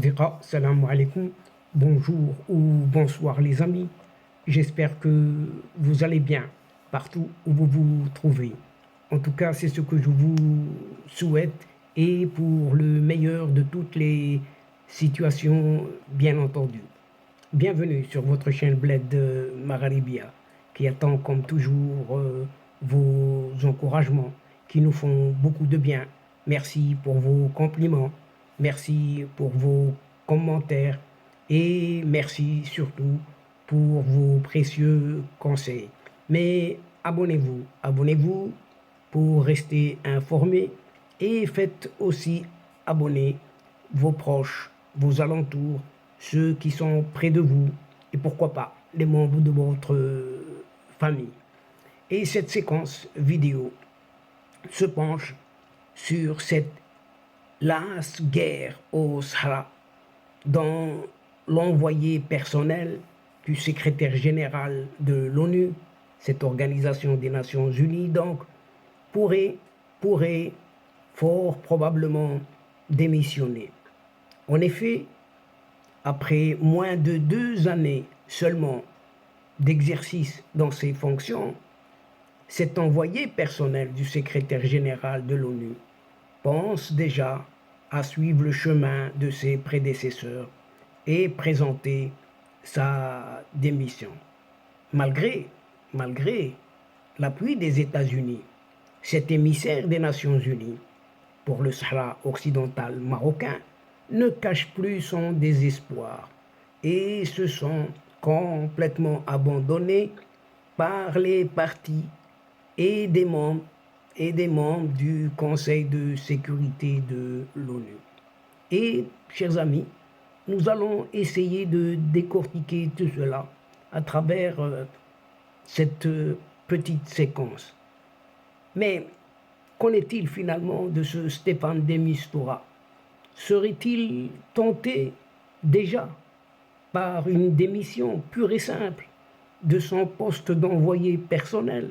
Asdiqa, salam alaikum, bonjour ou bonsoir les amis. J'espère que vous allez bien partout où vous vous trouvez. En tout cas, c'est ce que je vous souhaite et pour le meilleur de toutes les situations, bien entendu. Bienvenue sur votre chaîne Bled Magharibia qui attend comme toujours vos encouragements qui nous font beaucoup de bien. Merci pour vos compliments, merci pour vos commentaires et merci surtout pour vos précieux conseils. Mais abonnez-vous pour rester informés et faites aussi abonner vos proches, vos alentours, ceux qui sont près de vous et pourquoi pas les membres de votre famille. Et cette séquence vidéo se penche sur cette lasse guerre au Sahara dont l'envoyé personnel du secrétaire général de l'ONU, cette organisation des Nations Unies, donc, pourrait fort probablement démissionner. En effet, après moins de 2 années seulement d'exercice dans ses fonctions, cet envoyé personnel du secrétaire général de l'ONU pense déjà à suivre le chemin de ses prédécesseurs et présenter sa démission. Malgré l'appui des États-Unis, cet émissaire des Nations Unies pour le Sahara occidental marocain ne cache plus son désespoir et se sent complètement abandonné par les partis et des membres du Conseil de sécurité de l'ONU. Et, chers amis, nous allons essayer de décortiquer tout cela à travers cette petite séquence. Mais qu'en est-il finalement de ce Staffan de Mistura? Serait-il tenté déjà par une démission pure et simple de son poste d'envoyé personnel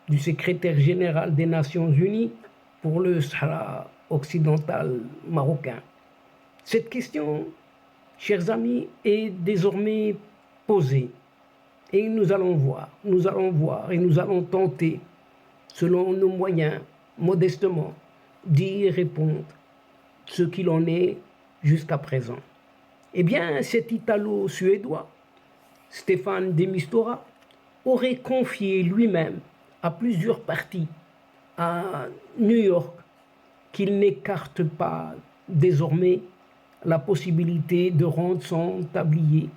du secrétaire général des Nations Unies pour le Sahara occidental marocain? Cette question, chers amis, est désormais posée et nous allons voir et nous allons tenter, selon nos moyens, modestement, d'y répondre ce qu'il en est jusqu'à présent. Eh bien, cet Italo-Suédois, Staffan de Mistura, aurait confié lui-même à plusieurs partis à New York qu'il n'écarte pas désormais la possibilité de rendre son tablier,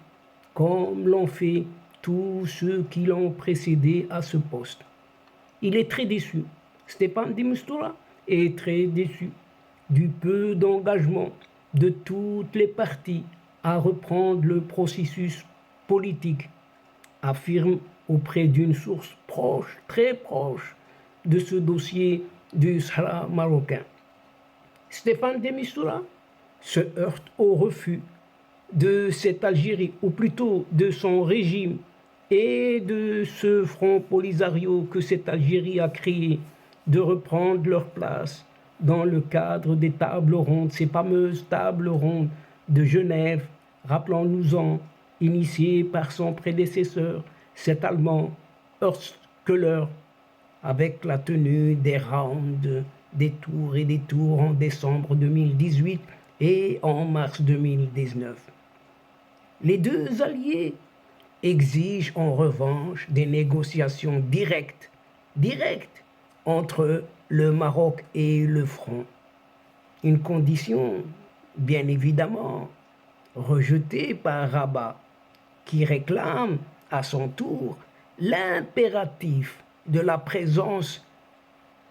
comme l'ont fait tous ceux qui l'ont précédé à ce poste. Il est très déçu. Staffan de Mistura est très déçu du peu d'engagement de toutes les parties à reprendre le processus politique, affirme auprès d'une source proche, très proche de ce dossier du Sahara marocain. Staffan de Mistura se heurte au refus de cette Algérie, ou plutôt de son régime et de ce front Polisario que cette Algérie a créé, de reprendre leur place dans le cadre des tables rondes, ces fameuses tables rondes de Genève, rappelons-nous-en, initiées par son prédécesseur, cet Allemand Horst Köhler, avec la tenue des rounds, des tours en décembre 2018 et en mars 2019. Les deux alliés exigent en revanche des négociations directes entre le Maroc et le front. Une condition, bien évidemment, rejetée par Rabat, qui réclame à son tour l'impératif de la présence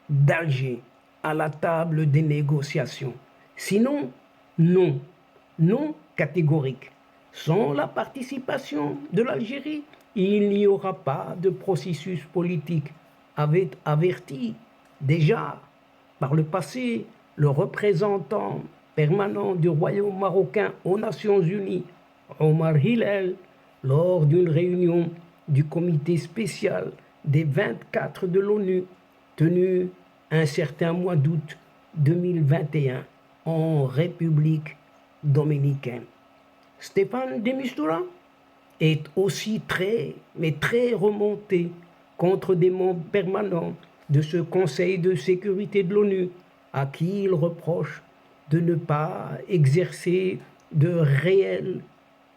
d'Alger à la table des négociations. Sinon, non catégorique. Sans la participation de l'Algérie, il n'y aura pas de processus politique, avait averti déjà par le passé le représentant permanent du Royaume marocain aux Nations Unies, Omar Hillel, lors d'une réunion du comité spécial des 24 de l'ONU, tenue un certain mois d'août 2021 en République dominicain. Stéphane de Mistura est aussi très remonté contre des membres permanents de ce Conseil de sécurité de l'ONU, à qui il reproche de ne pas exercer de réelle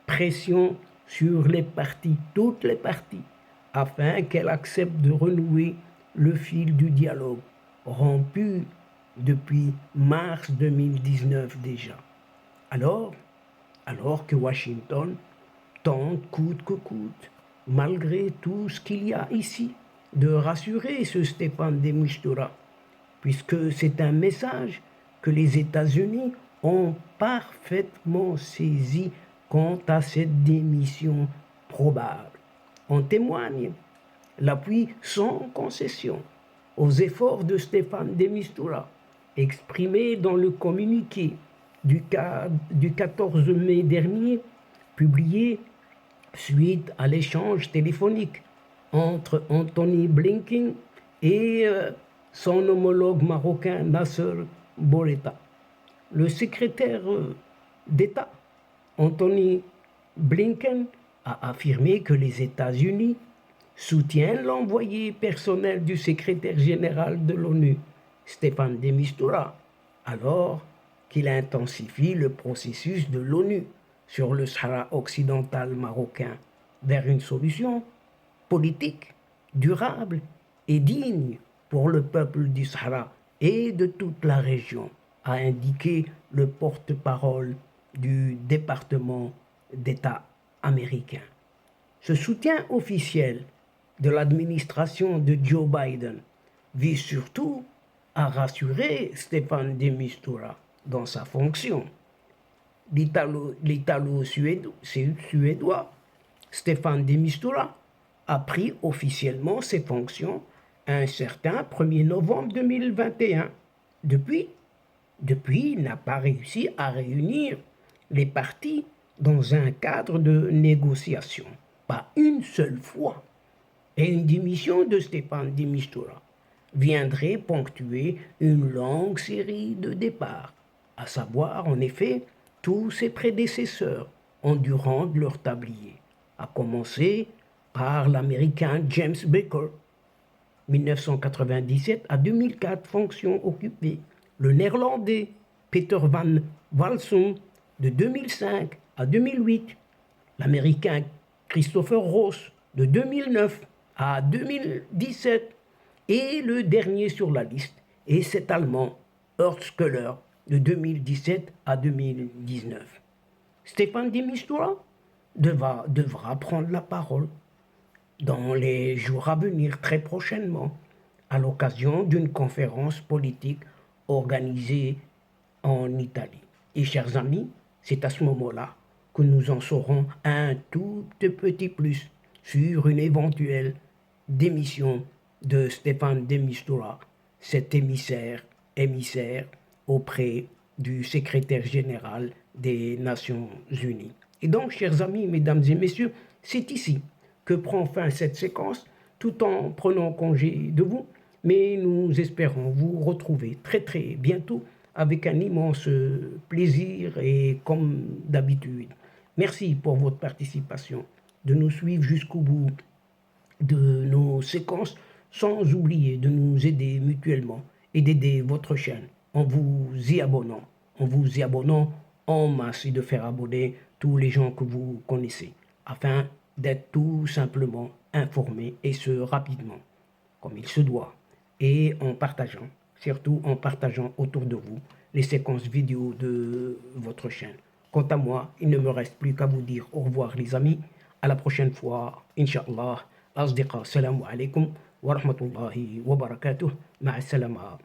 pression sur les parties, toutes les parties, afin qu'elles acceptent de renouer le fil du dialogue, rompu depuis mars 2019 déjà. Alors que Washington tente coûte que coûte, malgré tout ce qu'il y a ici, de rassurer ce Stéphane de Mistura, puisque c'est un message que les États-Unis ont parfaitement saisi quant à cette démission probable. En témoigne l'appui sans concession aux efforts de Stéphane de Mistura, exprimé dans le communiqué du 14 mai dernier, publié suite à l'échange téléphonique entre Anthony Blinken et son homologue marocain Nasser Bourita. Le secrétaire d'État Anthony Blinken a affirmé que les États-Unis soutiennent l'envoyé personnel du secrétaire général de l'ONU, Stéphane de Mistura, alors qu'il intensifie le processus de l'ONU sur le Sahara occidental marocain vers une solution politique, durable et digne pour le peuple du Sahara et de toute la région, a indiqué le porte-parole du département d'État américain. Ce soutien officiel de l'administration de Joe Biden vise surtout à rassurer Stéphane de Mistura dans sa fonction. L'Italo-Suédois Stéphane de Mistura a pris officiellement ses fonctions un certain 1er novembre 2021. Depuis, il n'a pas réussi à réunir les parties dans un cadre de négociation, pas une seule fois. Et une démission de Stéphane de Mistura viendrait ponctuer une longue série de départs, à savoir en effet tous ses prédécesseurs ont dû rendre leur tablier, à commencer par l'Américain James Baker, 1997 à 2004, fonction occupée, le Néerlandais Peter van Walsum, de 2005 à 2008, l'Américain Christopher Ross, de 2009 à 2017, et le dernier sur la liste est cet Allemand Horst Köhler, de 2017 à 2019. Stéphane de Mistura devra prendre la parole dans les jours à venir, très prochainement, à l'occasion d'une conférence politique organisée en Italie. Et chers amis, c'est à ce moment-là que nous en saurons un tout petit plus sur une éventuelle démission de Stéphane de Mistura, cet émissaire auprès du secrétaire général des Nations Unies. Et donc, chers amis, mesdames et messieurs, c'est ici que prend fin cette séquence, tout en prenant congé de vous, mais nous espérons vous retrouver très très bientôt avec un immense plaisir et comme d'habitude. Merci pour votre participation, de nous suivre jusqu'au bout de nos séquences, sans oublier de nous aider mutuellement et d'aider votre chaîne en vous y abonnant en masse et de faire abonner tous les gens que vous connaissez, afin d'être tout simplement informés, et ce rapidement, comme il se doit, et en partageant, surtout en partageant autour de vous les séquences vidéo de votre chaîne. Quant à moi, il ne me reste plus qu'à vous dire au revoir les amis, à la prochaine fois, Inch'Allah. Asdiqa, salam alaikum wa rahmatullahi wa barakatuh, ma'a salama.